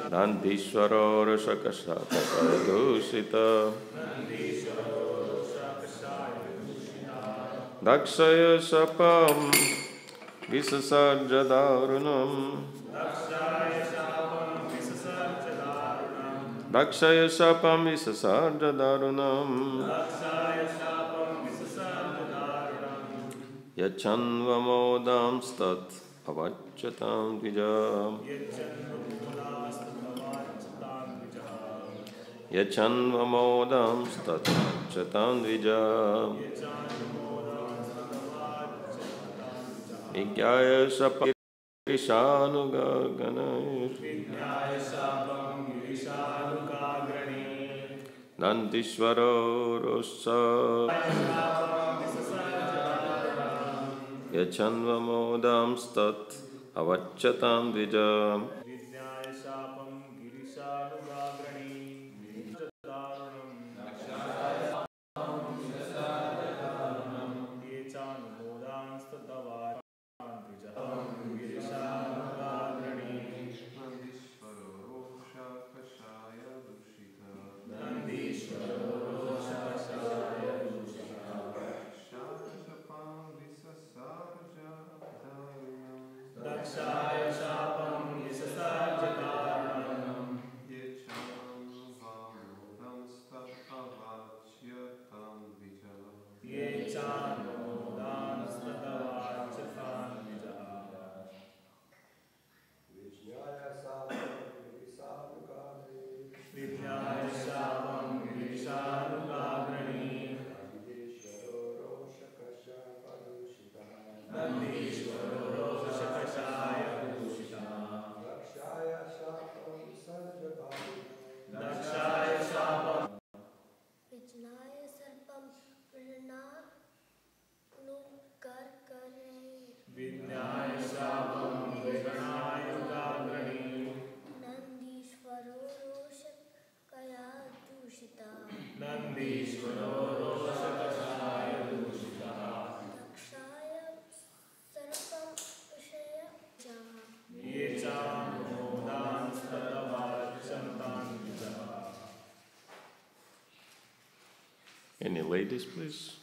Nandishvaro Rashakashata Dushita Dakshaya Shapam Visasarjadarunam Dakshaya Shapam Visasarjadarunam Yachanvamodam Stat Avachatam Dvijam Yachanvamodam Stat Avachatam Dvijam Vigyaya Shapam Girishanugaganir Nandishvaro Rosha Yachanvamodam Stat Avachatam Dvijam Any ladies, please?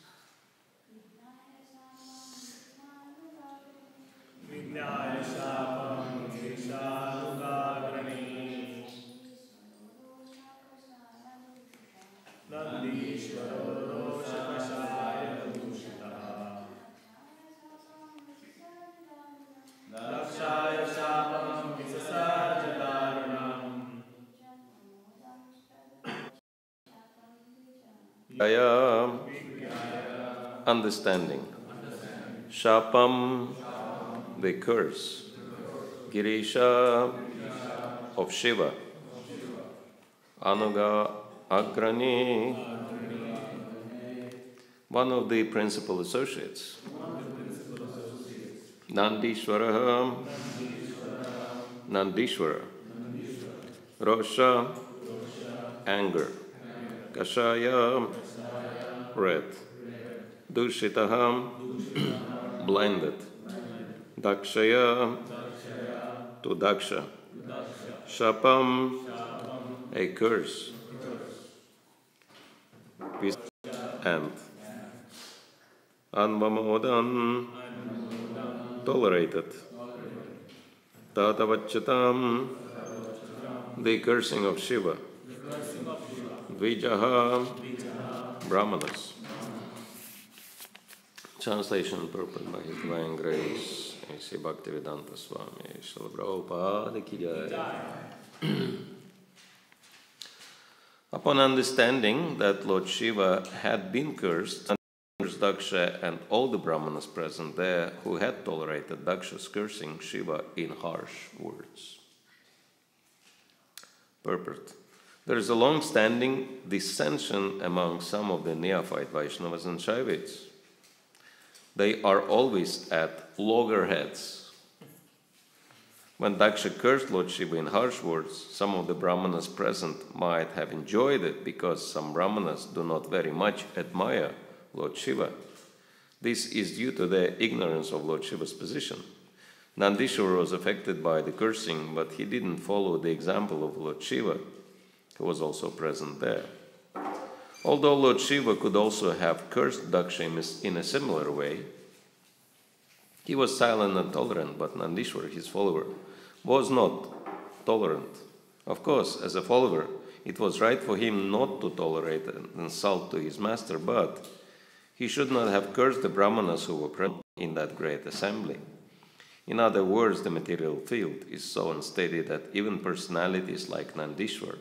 Understanding. Shapam, the curse. Girisha, of Shiva. Anuga Agrani, one of the principal associates. Nandishvara, Nandishvara. Rosha, anger. Kashaya, red. Dushitaham, blinded. Dakshaya, to Daksha. Shapam, a curse. And Anvamodan, tolerated. Tatavachatam, the cursing of Shiva. Dvijaha, Brahmanas. Translation and purport by His Divine Grace, A.C. Bhaktivedanta Swami, Śrīmad Prabhupada ki jai. Upon understanding that Lord Shiva had been cursed, Daksha and all the Brahmanas present there who had tolerated Daksha's cursing Shiva in harsh words. Purport. There is a long-standing dissension among some of the neophyte Vaishnavas and Shaivites. They are always at loggerheads. When Daksha cursed Lord Shiva in harsh words, some of the Brahmanas present might have enjoyed it because some Brahmanas do not very much admire Lord Shiva. This is due to their ignorance of Lord Shiva's position. Nandishwara was affected by the cursing, but he didn't follow the example of Lord Shiva, who was also present there. Although Lord Shiva could also have cursed Daksha in a similar way, he was silent and tolerant, but Nandishwara, his follower, was not tolerant. Of course, as a follower, it was right for him not to tolerate an insult to his master, but he should not have cursed the Brahmanas who were present in that great assembly. In other words, the material field is so unsteady that even personalities like Nandishwar,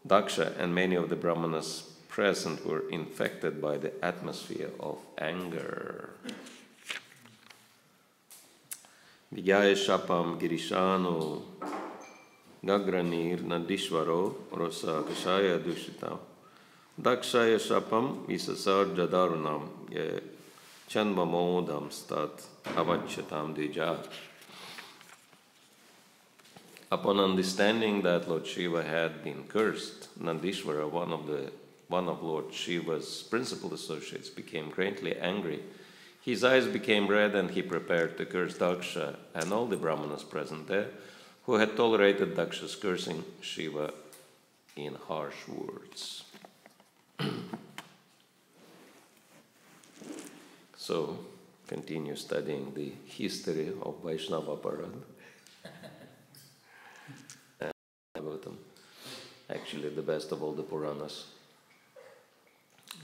Daksha, and many of the Brahmanas present were infected by the atmosphere of anger. Vijaya Shapam Girishano Gagranir Nandishwaro Rosa Kashaya Dushita Dakshaya Shapam Isasar Jadarunam Chanvamodam Stat Avachatam Dija. Upon understanding that Lord Shiva had been cursed, Nandishwara, one of Lord Shiva's principal associates, became greatly angry. His eyes became red, and he prepared to curse Daksha and all the Brahmanas present there, who had tolerated Daksha's cursing Shiva in harsh words. So, continue studying the history of Vaishnava Parad. Bhagavatam, actually the best of all the Puranas.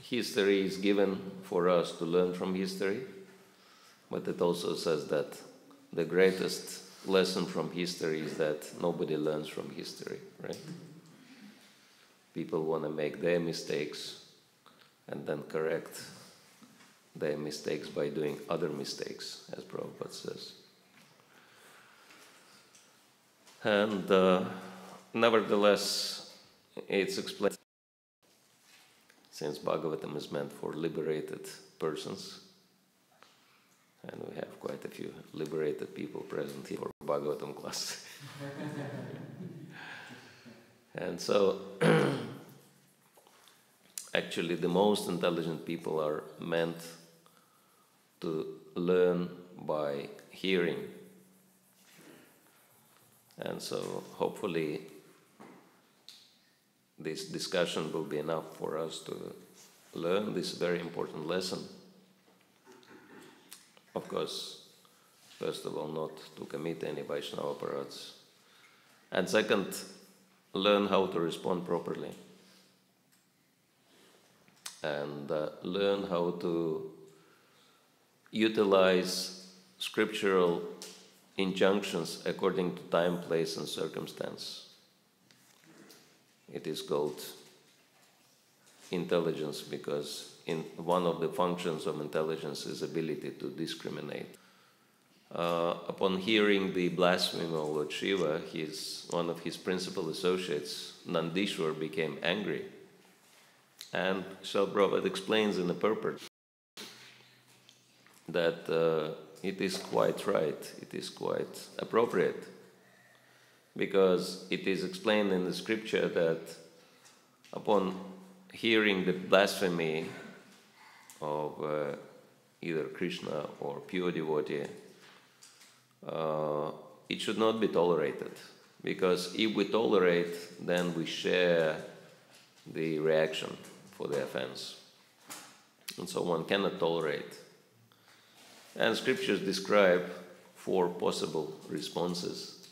History is given for us to learn from history, but it also says that the greatest lesson from history is that nobody learns from history, right? People want to make their mistakes and then correct their mistakes by doing other mistakes, as Prabhupada says. And nevertheless, it's explained, since Bhagavatam is meant for liberated persons, and we have quite a few liberated people present here for Bhagavatam class. And so, actually the most intelligent people are meant to learn by hearing. And so hopefully this discussion will be enough for us to learn this very important lesson. Of course, first of all, not to commit any Vaishnava parads. And second, learn how to respond properly. And learn how to utilize scriptural injunctions according to time, place, and circumstance. It is called intelligence because one of the functions of intelligence is ability to discriminate. Upon hearing the blasphemy of Lord Shiva, one of his principal associates, Nandishwar, became angry. And Srila Prabhupada explains in the purport that it is quite right, it is quite appropriate, because it is explained in the scripture that upon hearing the blasphemy of either Krishna or pure devotee, it should not be tolerated, because if we tolerate, then we share the reaction for the offense. And so one cannot tolerate. And scriptures describe 4 possible responses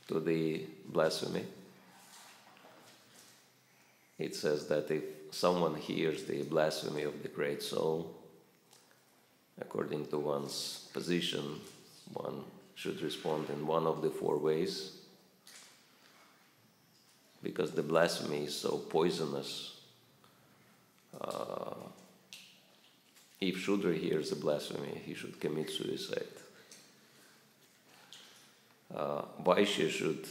to the blasphemy. It says that if someone hears the blasphemy of the great soul, according to one's position, one should respond in one of the 4 ways, because the blasphemy is so poisonous. If Shudra hears the blasphemy, he should commit suicide. Vaishya should,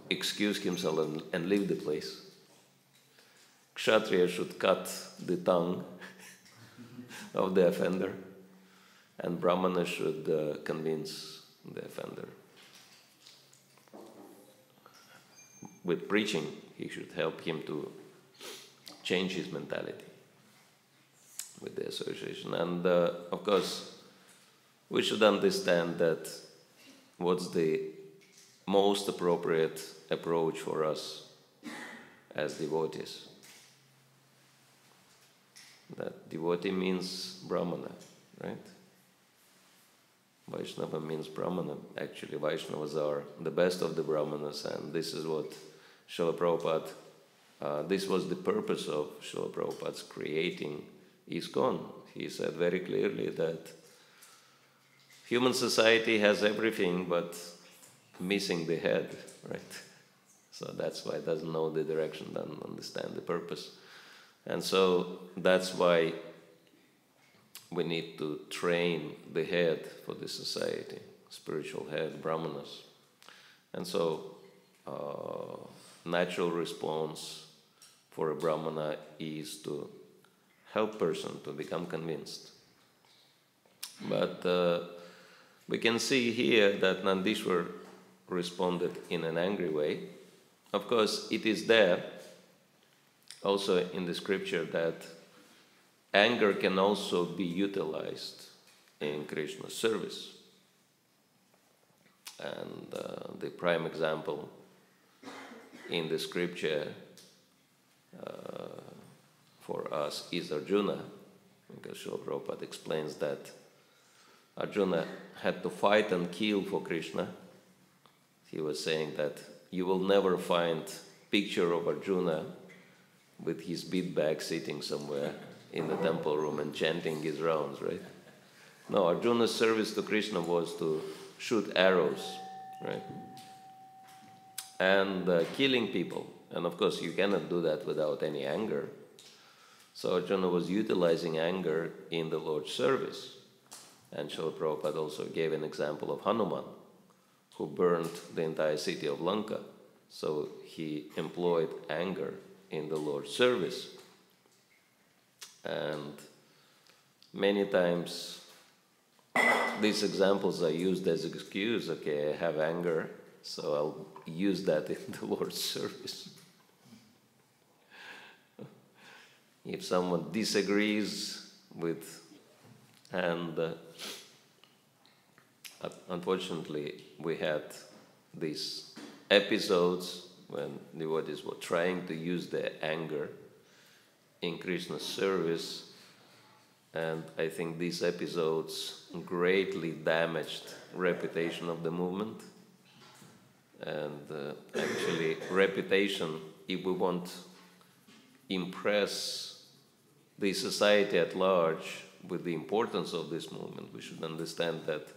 excuse himself and leave the place. Kshatriya should cut the tongue of the offender, and Brahmana should convince the offender. With preaching, he should help him to change his mentality with the association. And of course, we should understand that what's the most appropriate approach for us as devotees. That devotee means Brahmana, right? Vaishnava means Brahmana. Actually, Vaishnavas are the best of the Brahmanas, and this is what Srila Prabhupada, this was the purpose of Srila Prabhupada's creating ISKCON. He said very clearly that human society has everything but missing the head, right? So that's why it doesn't know the direction, doesn't understand the purpose. And so that's why we need to train the head for the society, spiritual head, brahmanas. And so natural response for a brahmana is to help person to become convinced. But we can see here that Nandishwar responded in an angry way. Of course, it is there also in the scripture that anger can also be utilized in Krishna's service. And the prime example in the scripture for us is Arjuna, because Srila Prabhupada explains that Arjuna had to fight and kill for Krishna. He was saying that you will never find picture of Arjuna with his bead bag sitting somewhere in the temple room and chanting his rounds, right? No, Arjuna's service to Krishna was to shoot arrows, right? And killing people. And of course, you cannot do that without any anger. So Arjuna was utilizing anger in the Lord's service. And Srila Prabhupada also gave an example of Hanuman, who burned the entire city of Lanka. So he employed anger in the Lord's service. And many times these examples are used as excuse. Okay, I have anger, so I'll use that in the Lord's service. If someone disagrees with, and unfortunately we had these episodes when devotees were trying to use their anger in Krishna's service, and I think these episodes greatly damaged reputation of the movement. And actually, reputation, if we want to impress the society at large with the importance of this movement, we should understand that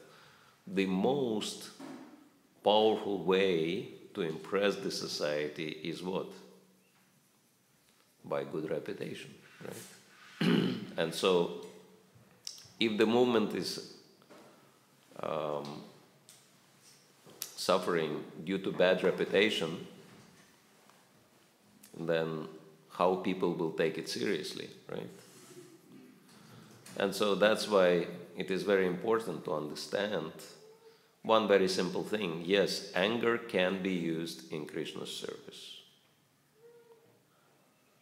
the most powerful way to impress the society is what? By good reputation, right? And so, if the movement is suffering due to bad reputation, then how people will take it seriously, right? And so that's why it is very important to understand one very simple thing. Yes, anger can be used in Krishna's service.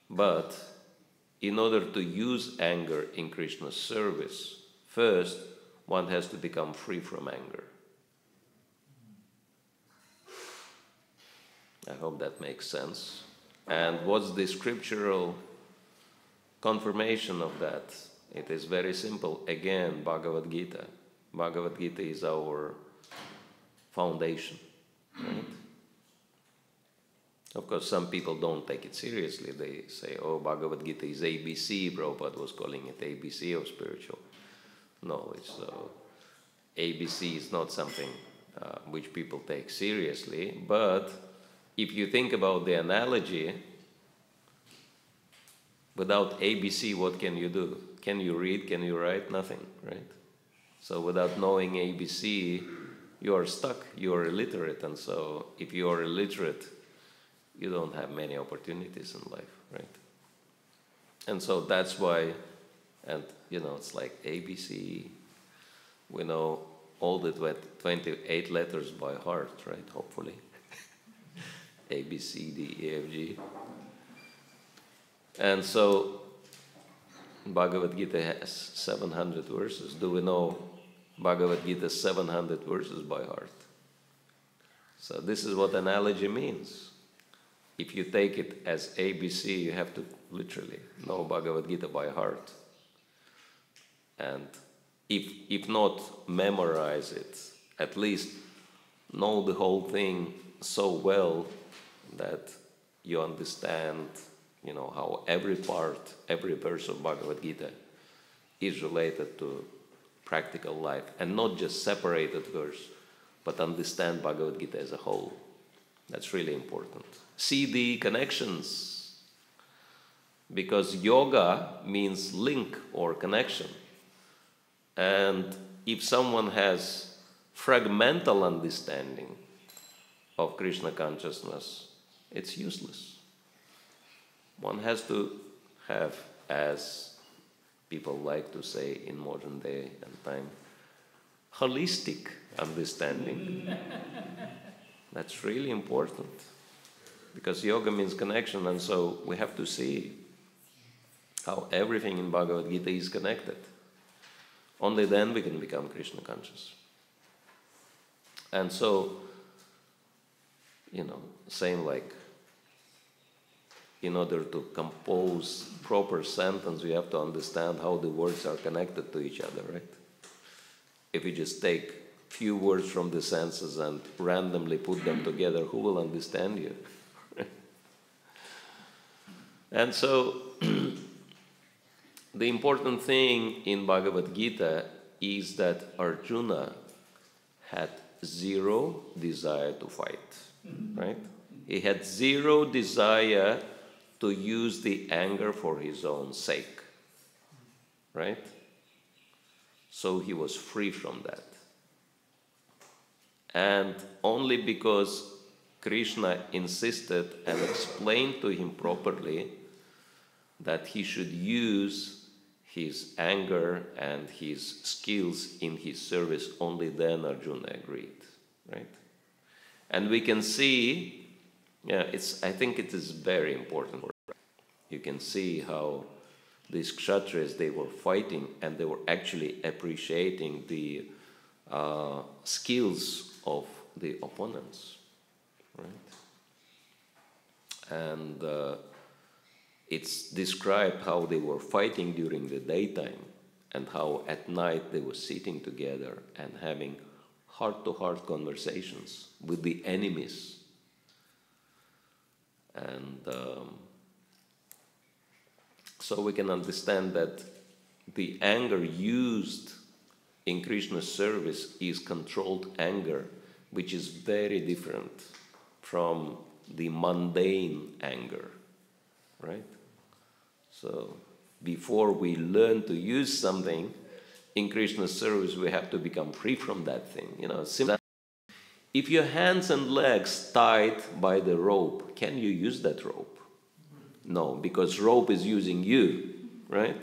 But in order to use anger in Krishna's service, first one has to become free from anger. I hope that makes sense. And what's the scriptural confirmation of that? It is very simple. Again, Bhagavad Gita. Bhagavad Gita is our foundation, right? Of course, some people don't take it seriously. They say, oh, Bhagavad Gita is ABC. Prabhupada was calling it ABC of spiritual knowledge. So ABC is not something which people take seriously. But if you think about the analogy, without ABC, what can you do? Can you read? Can you write? Nothing, right? So without knowing ABC, you are stuck. You are illiterate. And so if you are illiterate, you don't have many opportunities in life, right? And so that's why, and it's like ABC. We know all the 28 letters by heart, right? Hopefully. A, B, C, D, E, F, G. And so Bhagavad Gita has 700 verses. Do we know Bhagavad Gita 700 verses by heart. So this is what analogy means. If you take it as ABC, you have to literally know Bhagavad Gita by heart. And if not memorize it, at least know the whole thing so well that you understand, how every part, every verse of Bhagavad Gita is related to practical life, and not just separated verse, but understand Bhagavad Gita as a whole. That's really important. See the connections, because yoga means link or connection. And if someone has fragmental understanding of Krishna consciousness, it's useless. One has to have, as people like to say in modern day and time, holistic understanding. That's really important, because yoga means connection, and so we have to see how everything in Bhagavad Gita is connected. Only then we can become Krishna conscious. And so, same like, in order to compose proper sentence, we have to understand how the words are connected to each other, right? If you just take few words from the senses and randomly put them together, who will understand you? And so, the important thing in Bhagavad Gita is that Arjuna had zero desire to fight, right? He had zero desire to use the anger for his own sake, right? So he was free from that. And only because Krishna insisted and explained to him properly that he should use his anger and his skills in his service, only then Arjuna agreed, right? And we can see, I think it is very important. You can see how these kshatriyas, they were fighting and they were actually appreciating the skills of the opponents, right? And it's described how they were fighting during the daytime and how at night they were sitting together and having heart-to-heart conversations with the enemies. And so we can understand that the anger used in Krishna's service is controlled anger, which is very different from the mundane anger, right? So before we learn to use something in Krishna's service, we have to become free from that thing. If your hands and legs tied by the rope, can you use that rope? No, because rope is using you, right?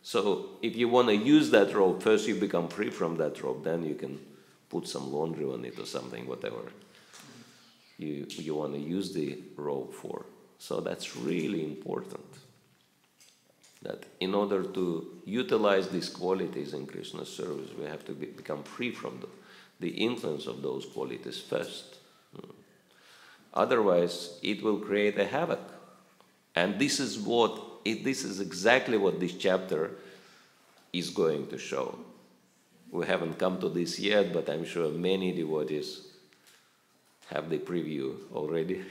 So if you want to use that rope, first you become free from that rope, then you can put some laundry on it or something, whatever you want to use the rope for. So that's really important, that in order to utilize these qualities in Krishna's service, we have to become free from the influence of those qualities first. Otherwise, it will create a havoc. And this is exactly what this chapter is going to show. We haven't come to this yet, but I'm sure many devotees have the preview already.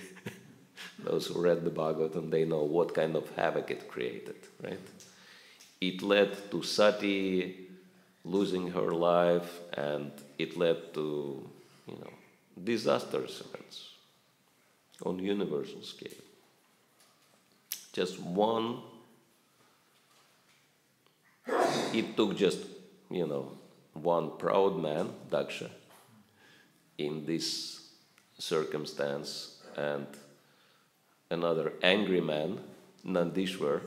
Those who read the Bhagavatam, they know what kind of havoc it created, right? It led to Sati losing her life, and it led to, disastrous events on universal scale. Just one, it took just, one proud man, Daksha, in this circumstance, and another angry man, Nandishwar,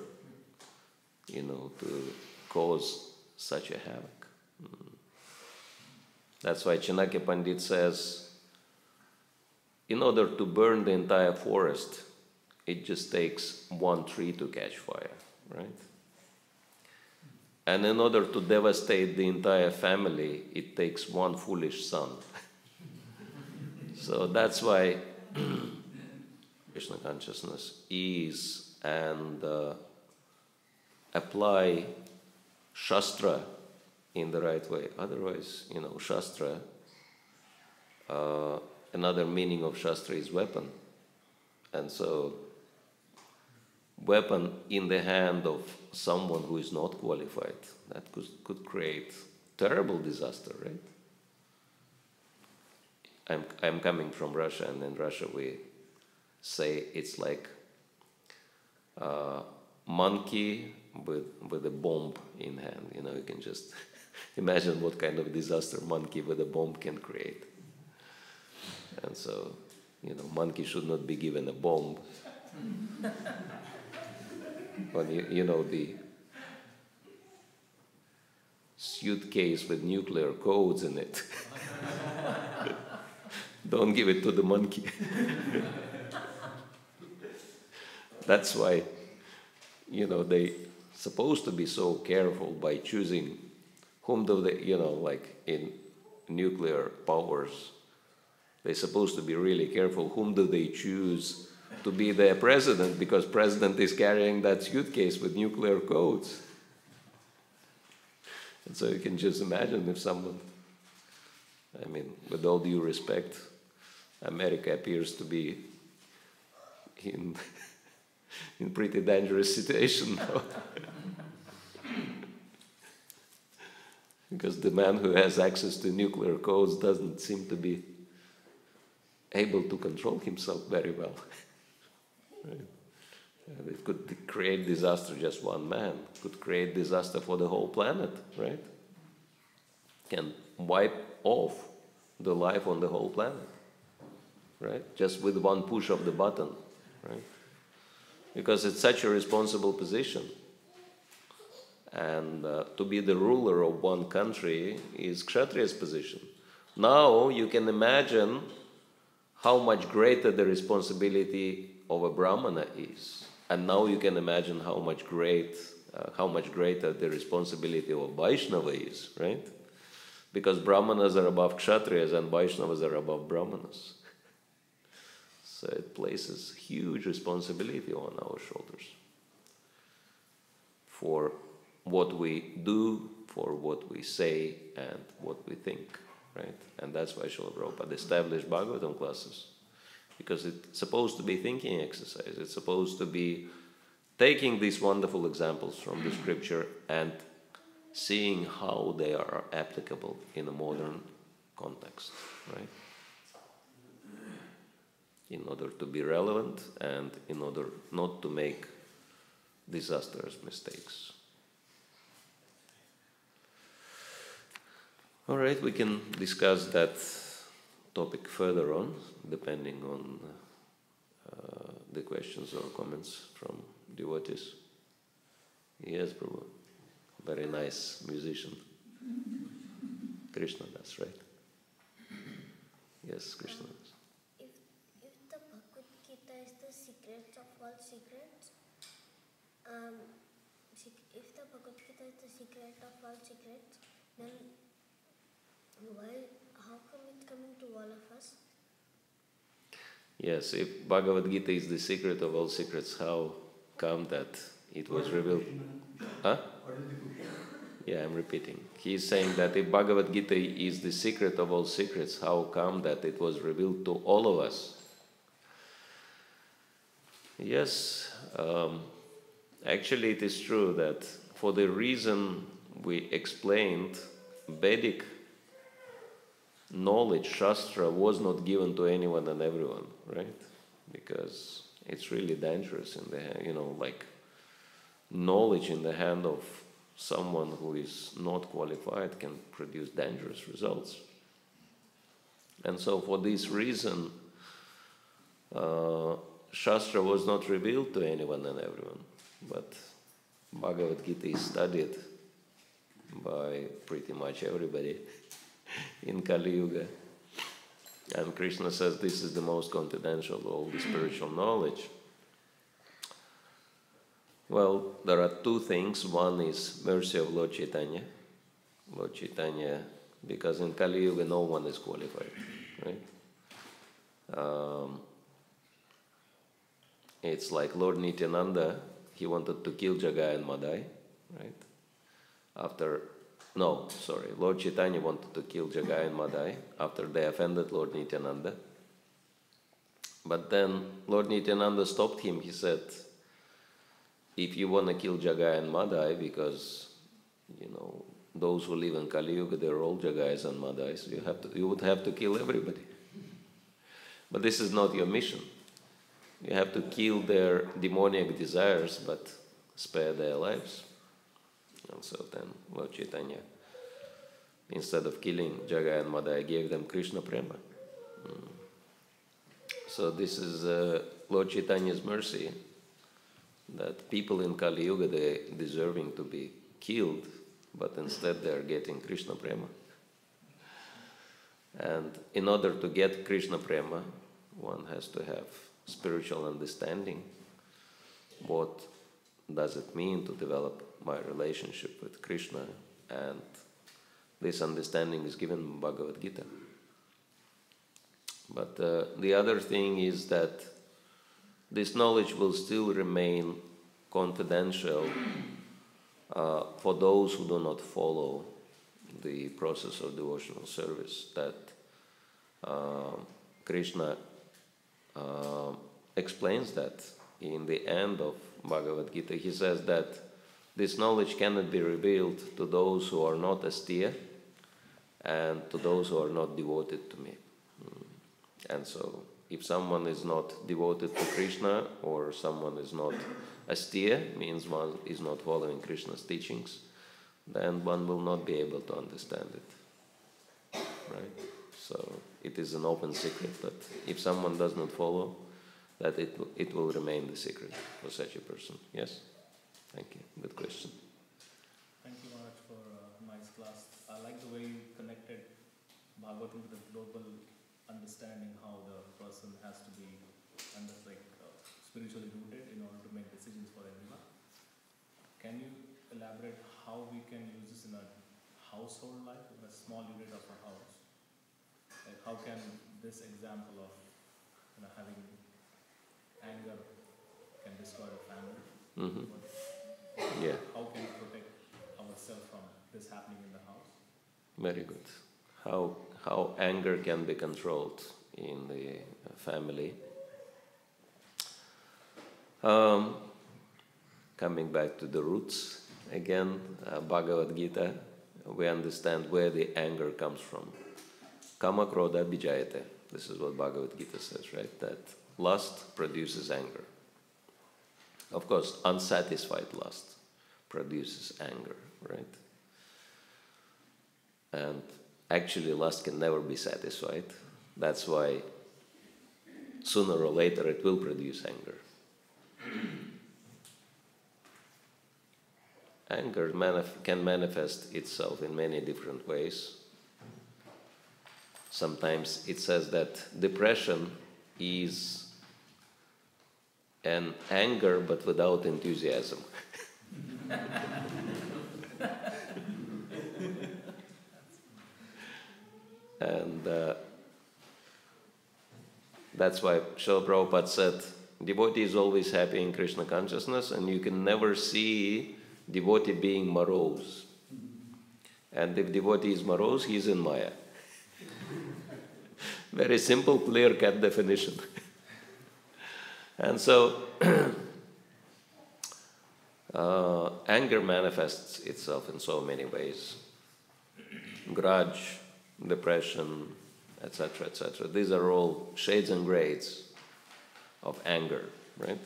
to cause such a havoc. That's why Chanakya Pandit says, in order to burn the entire forest, it just takes one tree to catch fire, right? And in order to devastate the entire family, it takes one foolish son. So that's why Krishna consciousness is and apply Shastra in the right way. Otherwise, Shastra, another meaning of Shastra is weapon. And so, weapon in the hand of someone who is not qualified, that could create terrible disaster, right? I'm coming from Russia, and in Russia we say it's like a monkey with a bomb in hand. You can just imagine what kind of disaster monkey with a bomb can create. And so, monkey should not be given a bomb. But the suitcase with nuclear codes in it. Don't give it to the monkey. That's why, they supposed to be so careful by choosing whom do they, like in nuclear powers, they're supposed to be really careful whom do they choose to be their president, because president is carrying that suitcase with nuclear codes. And so you can just imagine if someone, with all due respect, America appears to be in pretty dangerous situation now. Because the man who has access to nuclear codes doesn't seem to be able to control himself very well. Right? And it could create disaster, just one man. It could create disaster for the whole planet, right? Can wipe off the life on the whole planet, right? Just with one push of the button, right? Because it's such a responsible position. And to be the ruler of one country is Kshatriya's position. Now you can imagine how much greater the responsibility of a Brahmana is. And now you can imagine how much greater the responsibility of a Vaishnava is, right? Because Brahmanas are above Kshatriyas and Vaishnavas are above Brahmanas. So it places huge responsibility on our shoulders for what we do, for what we say, and what we think, right? And that's why Srila Prabhupada established Bhagavatam classes, because it's supposed to be thinking exercise. It's supposed to be taking these wonderful examples from the scripture and seeing how they are applicable in a modern context, right? In order to be relevant and in order not to make disastrous mistakes. All right, we can discuss that topic further on, depending on the questions or comments from devotees. Yes, Prabhu. Very nice musician. Krishna, that's right. Yes, Krishna. If the Bhagavad Gita is the secret of all secrets, if the Bhagavad Gita is the secret of all secrets, then how come it's coming to all of us? Yes, if Bhagavad Gita is the secret of all secrets, how come that it was revealed? Huh? Yeah, I'm repeating. He's saying that if Bhagavad Gita is the secret of all secrets, how come that it was revealed to all of us? Yes, actually it is true that for the reason we explained, Vedic knowledge, Shastra, was not given to anyone and everyone, right? Because it's really dangerous in the, like knowledge in the hand of someone who is not qualified can produce dangerous results. And so for this reason, Shastra was not revealed to anyone and everyone, but Bhagavad Gita is studied by pretty much everybody in Kali Yuga. And Krishna says this is the most confidential of all the spiritual knowledge. Well, there are two things. One is mercy of Lord Chaitanya. Lord Chaitanya, because in Kali Yuga no one is qualified, right? It's like Lord Nityananda, he wanted to kill Jagai and Madai, right? Lord Chaitanya wanted to kill Jagai and Madai after they offended Lord Nityananda. But then Lord Nityananda stopped him. He said, if you want to kill Jagai and Madai, because, those who live in Kali Yuga, they're all Jagais and Madais, you would have to kill everybody. But this is not your mission. You have to kill their demoniac desires, but spare their lives. And so then Lord Chaitanya, instead of killing Jagai and Madai, gave them Krishna Prema. So this is Lord Chaitanya's mercy, that people in Kali Yuga, they're deserving to be killed, but instead they're getting Krishna Prema. And in order to get Krishna Prema, one has to have spiritual understanding. What does it mean to develop my relationship with Krishna? And this understanding is given in Bhagavad Gita. But the other thing is that this knowledge will still remain confidential for those who do not follow the process of devotional service, that Krishna explains that in the end of Bhagavad Gita. He says that this knowledge cannot be revealed to those who are not austere and to those who are not devoted to me. And so, if someone is not devoted to Krishna, or someone is not austere, means one is not following Krishna's teachings, then one will not be able to understand it. Right? So, it is an open secret, but if someone does not follow, that it will remain the secret for such a person. Yes? Thank you. Good question. Thank you, Maharaj, for a nice class. I like the way you connected Bhagavatam with the global understanding, how the person has to be spiritually rooted in order to make decisions for everyone. Can you elaborate how we can use this in a household life, in a small unit of a house? Like how can this example of having anger can destroy a family? Mm-hmm. Yeah. How can we protect ourselves from this happening in the house? Very good. How anger can be controlled in the family. Coming back to the roots again, Bhagavad Gita, we understand where the anger comes from. Kama krodha bijayate. This is what Bhagavad Gita says, right? That lust produces anger. Of course, unsatisfied lust produces anger, right? And actually, lust can never be satisfied. That's why sooner or later it will produce anger. Anger can manifest itself in many different ways. Sometimes it says that depression is an anger but without enthusiasm. And that's why Srila Prabhupada said, devotee is always happy in Krishna consciousness, and you can never see devotee being morose. And if devotee is morose, he is in Maya. Very simple, clear-cut definition. And so, anger manifests itself in so many ways. Grudge, depression, etc., etc. These are all shades and grades of anger, right?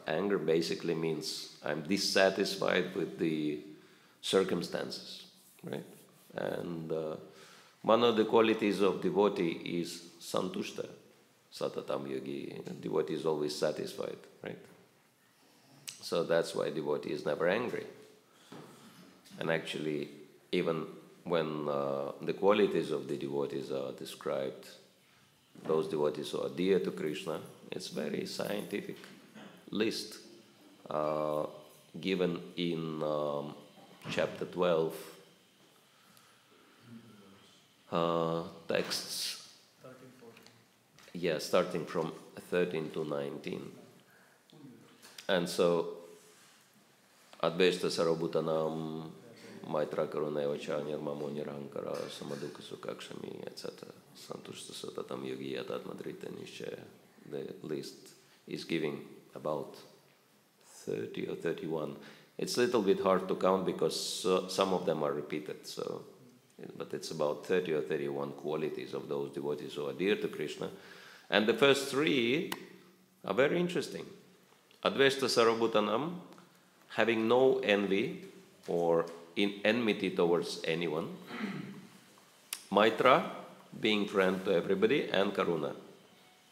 Anger basically means I'm dissatisfied with the circumstances, right? And one of the qualities of devotee is santushta, satatam yogi. Devotee is always satisfied, right? So that's why devotee is never angry. And actually, even when the qualities of the devotees are described, those devotees who are dear to Krishna, it's very scientific list given in chapter 12, texts, 13, 14. yeah, starting from 13 to 19. And so, Adveshta Sarabhutanam, Maitra Karunevacha, Nirmamo Nirahankara, Samaduka Sukakshami, etc. Santushta Satatam Yogi Yatatmadrita Nishya. The list is giving about 30 or 31. It's a little bit hard to count because some of them are repeated, so, but it's about 30 or 31 qualities of those devotees who are dear to Krishna. And the first three are very interesting. Adveshta Sarabhutanam, having no envy or enmity towards anyone. Maitra, being friend to everybody. And Karuna,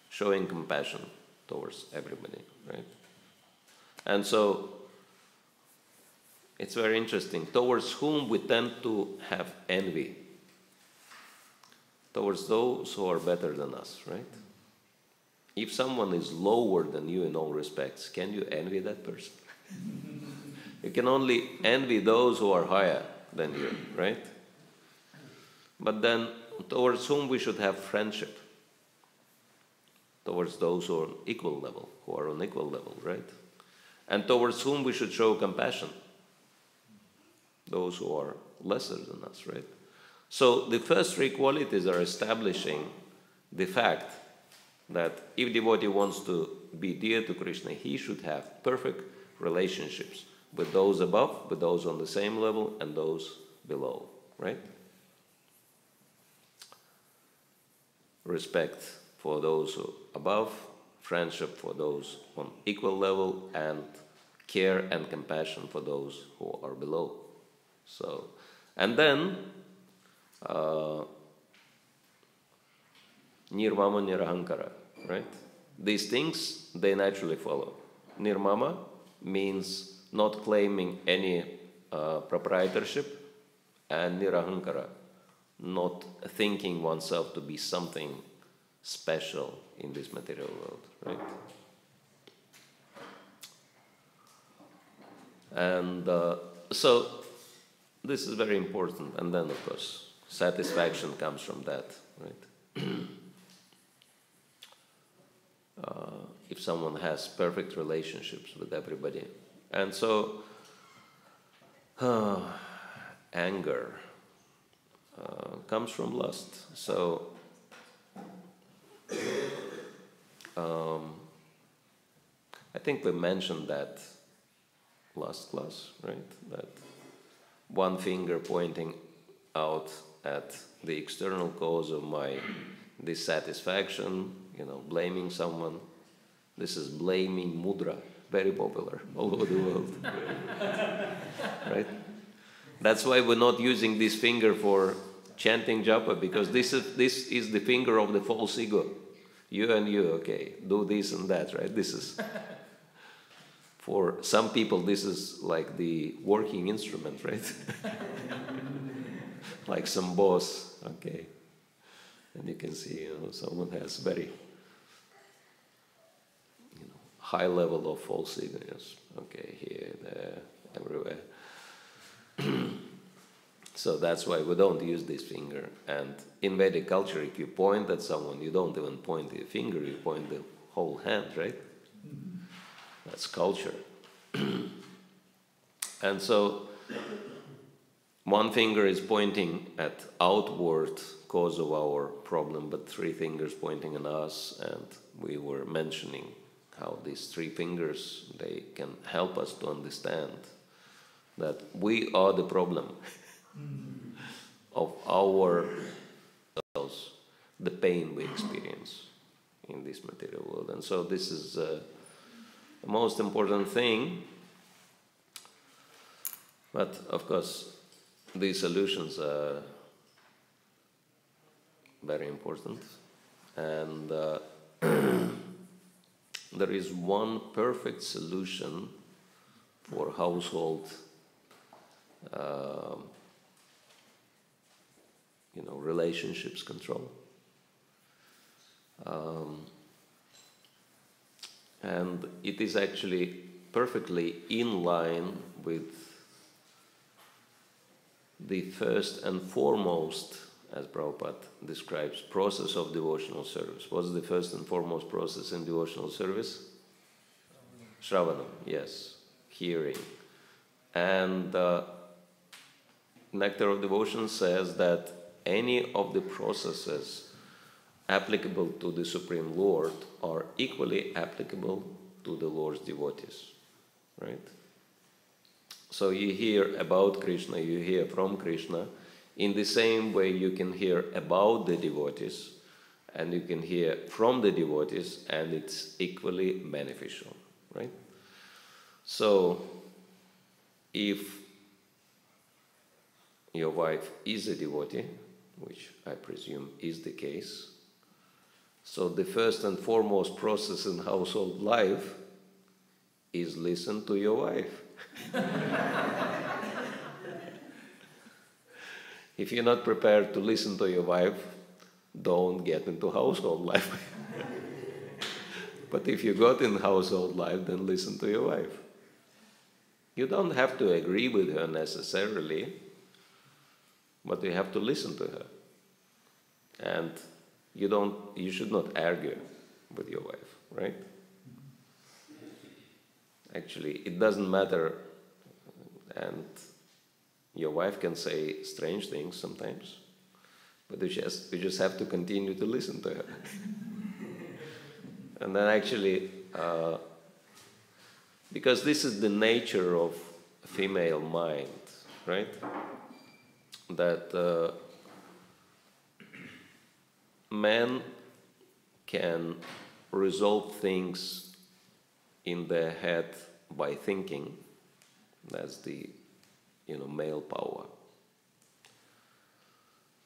showing compassion towards everybody, right? And so, it's very interesting. Towards whom we tend to have envy? Towards those who are better than us, right? If someone is lower than you in all respects, can you envy that person? You can only envy those who are higher than you, right? But then, towards whom we should have friendship? Towards those who are on equal level, who are on equal level, right? And towards whom we should show compassion? Those who are lesser than us, right? So the first three qualities are establishing the fact that if devotee wants to be dear to Krishna, he should have perfect relationships with those above, with those on the same level, and those below, right? Respect for those who are above, friendship for those on equal level, and care and compassion for those who are below. So, and then Nirmama Nirahankara, right? These things, they naturally follow. Nirmama means not claiming any proprietorship, and Nirahankara, not thinking oneself to be something special in this material world, right? And so this is very important. And then, of course, satisfaction comes from that, right? If someone has perfect relationships with everybody. And so, anger comes from lust. So, I think we mentioned that last class, right? That one finger pointing out at the external cause of my dissatisfaction, blaming someone. This is blaming mudra, very popular all over the world. Right? That's why we're not using this finger for chanting japa, because this is the finger of the false ego. You and you, okay, do this and that, right? This is, for some people, this is like the working instrument, right? Like some boss, okay. And you can see, someone has very high level of false ego, yes. Okay, here, there, everywhere. So that's why we don't use this finger. And in Vedic culture, if you point at someone, you don't even point the finger, you point the whole hand, right? That's culture. And so one finger is pointing at outward cause of our problem, but three fingers pointing at us. And we were mentioning how these three fingers, they can help us to understand that we are the problem of ourselves, the pain we experience in this material world. And so this is the most important thing. But of course, these solutions are very important. And there is one perfect solution for household relationships control. And it is actually perfectly in line with the first and foremost, as Prabhupada describes, process of devotional service. What's the first and foremost process in devotional service? Shravanam, yes, hearing. And Nectar of Devotion says that any of the processes applicable to the Supreme Lord are equally applicable to the Lord's devotees, right? So you hear about Krishna, you hear from Krishna. In the same way you can hear about the devotees and you can hear from the devotees, and it's equally beneficial, right? So if your wife is a devotee, which I presume is the case, so the first and foremost process in household life is listen to your wife. If you're not prepared to listen to your wife, don't get into household life. But if you got in household life, then listen to your wife. You don't have to agree with her necessarily, but you have to listen to her. And you should not argue with your wife, right? Actually, it doesn't matter, and your wife can say strange things sometimes, but you just have to continue to listen to her. And then actually, because this is the nature of female mind, right? That men can resolve things in their head by thinking. That's the male power.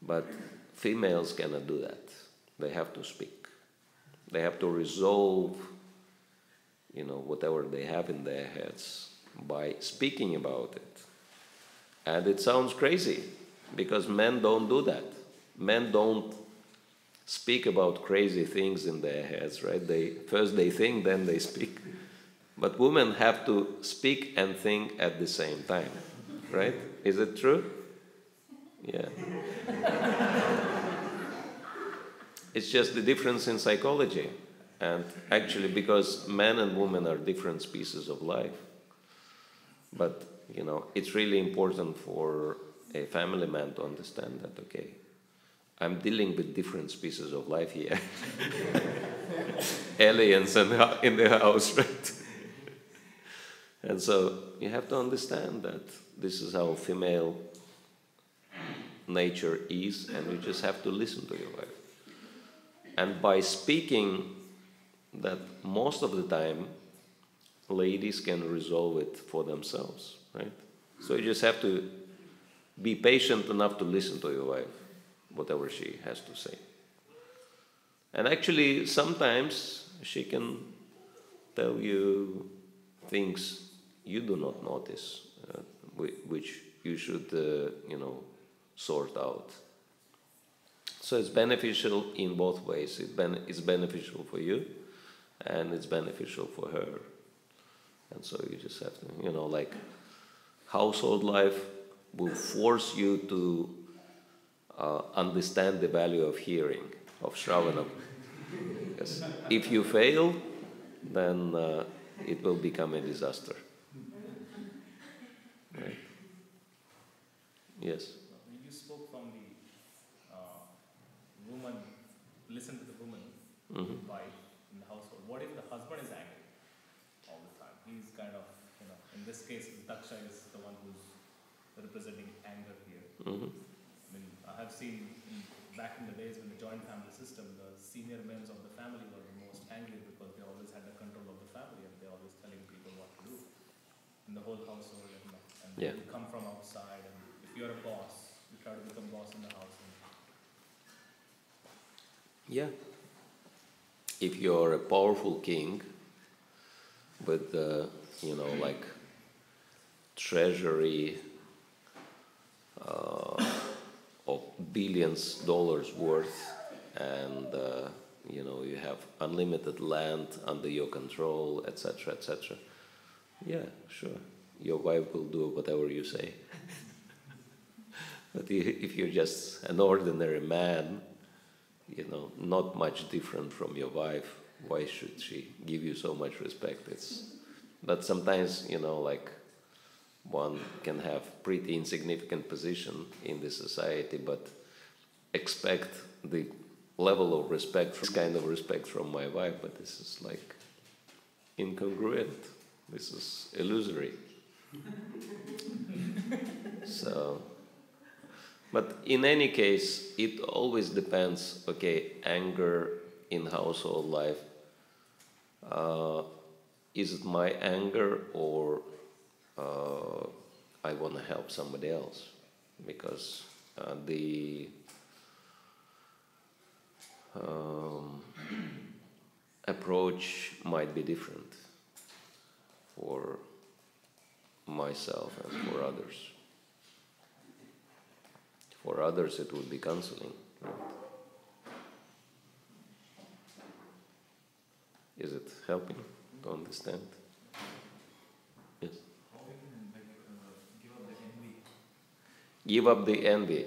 But females cannot do that. They have to speak. They have to resolve whatever they have in their heads by speaking about it. And it sounds crazy because men don't do that. Men don't speak about crazy things in their heads, right? First they think, then they speak. But women have to speak and think at the same time, right? Is it true? Yeah. It's just the difference in psychology. And actually, because men and women are different species of life. But, it's really important for a family man to understand that, okay, I'm dealing with different species of life here. Aliens in the house, right? And so you have to understand that this is how female nature is, and you just have to listen to your wife. And by speaking, that most of the time, ladies can resolve it for themselves, right? So you just have to be patient enough to listen to your wife, whatever she has to say. And actually, sometimes she can tell you things you do not notice, which you should, sort out. So it's beneficial in both ways. It's beneficial for you, and it's beneficial for her. And so you just have to, like household life will force you to understand the value of hearing, of Shravanam. Because if you fail, then it will become a disaster. Right? Yes? You spoke from the woman, listen to the woman, wife in the household. What if the husband is angry all the time? He's kind of, in this case, Daksha is the one who's representing anger here. Mm-hmm. I mean, I have seen back in the days when the joint family system, the senior men of the family were the most angry because they always had the control of the family and they're always telling people what to do in the whole household. And Yeah. you come from outside, and if you're a boss, you try to become boss in the house. Yeah. If you're a powerful king with, like treasury of billions dollars worth, and you have unlimited land under your control, etc., etc., Yeah, sure. Your wife will do whatever you say. But if you're just an ordinary man, not much different from your wife, why should she give you so much respect? But sometimes, like one can have pretty insignificant position in the society, but expect the level of respect, this kind of respect from my wife, but this is like incongruent. This is illusory. So, but in any case, it always depends, anger in household life, is it my anger or I want to help somebody else? Because the approach might be different for myself and for others. For others it would be counseling. Right? Is it helping to understand? Yes? How we can give up the envy? Give up the envy.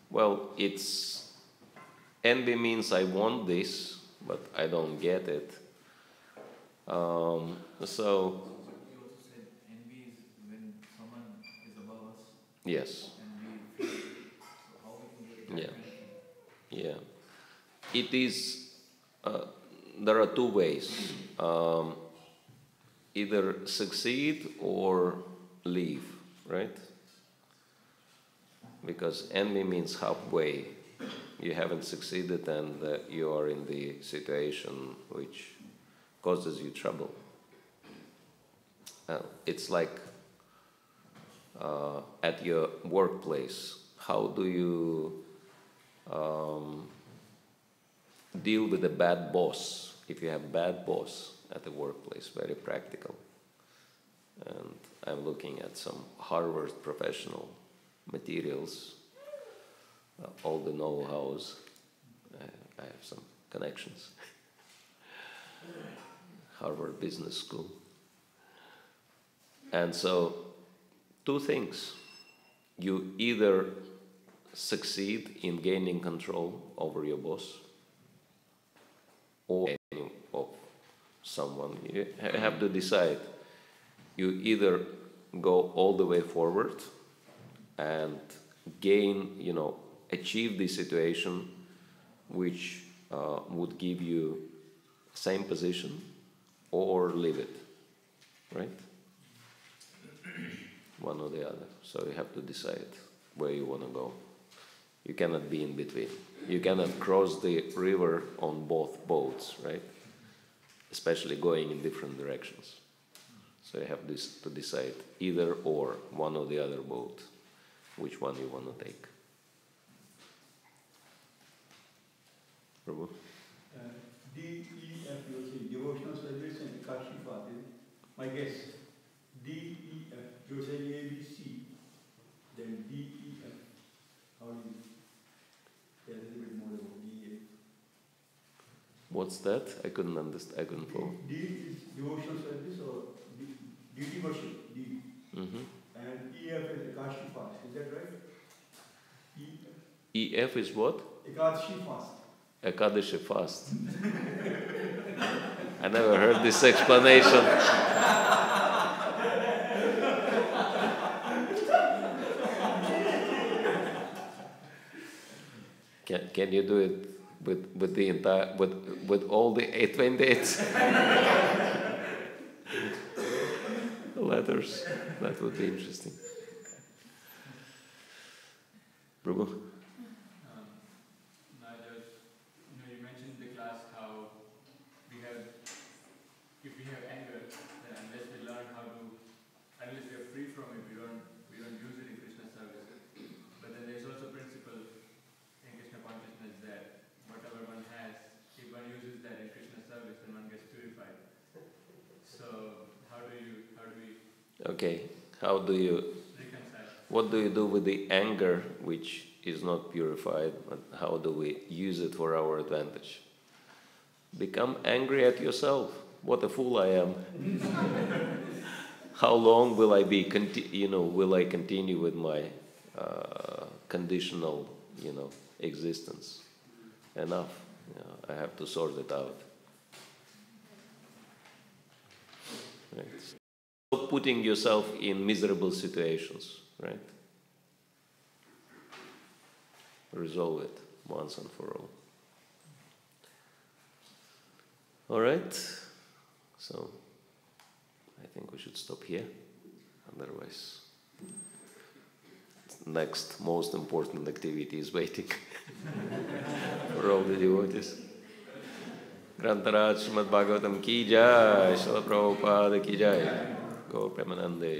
Well, envy means I want this, but I don't get it. So you also said envy is when someone is above us. yes, And we feel how we can get that kind of thing. yeah. It is. There are two ways: either succeed or leave, right? Because envy means halfway. You haven't succeeded and you are in the situation which causes you trouble. It's like at your workplace. How do you deal with a bad boss? If you have a bad boss at the workplace, very practical. And I'm looking at some Harvard professional materials, all the know-hows. I have some connections. Harvard Business School. And so, two things. You either succeed in gaining control over your boss or any of someone. You have to decide. You either go all the way forward and gain, achieve the situation which would give you same position, or leave it, right? One or the other. So you have to decide where you want to go. You cannot be in between. You cannot cross the river on both boats, right? Especially going in different directions. So you have to decide either or, one or the other boat, which one you want to take. Prabhu? D, E, F, you say devotional service and Kashi Father. My guess, D, E, F, you say A, B, C, then D, E, F. How do you tell a little bit more about D, E, F? What's that? I couldn't understand. I couldn't follow. D is devotional service or deity worship, D. Mm-hmm. And E, F is Kashi fast. Is that right? EF is what? Ekadashi fast. Ekadashi fast. I never heard this explanation. Can you do it with the entire with all the 828 letters? That would be interesting. Prabhu? You mentioned in the class how if we have anger, then unless we learn unless we are free from it, we don't use it in Krishna service. But then there's also a principle in Krishna consciousness that whatever one has, if one uses that in Krishna service, then one gets purified. So how do we Okay, how do you reconcile? What do you do with the anger which is not purified, but how do we use it for our advantage? Become angry at yourself. what a fool I am. How long will I be, will I continue with my conditional, existence? Enough. I have to sort it out. Right. Stop putting yourself in miserable situations, right? Resolve it once and for all. All right. So I think we should stop here. Otherwise, next most important activity is waiting for all the devotees. Grantaraj Śrīmad Bhāgavatam ki jai, Śrīla Prabhupada ki jai, Gaur Premanande.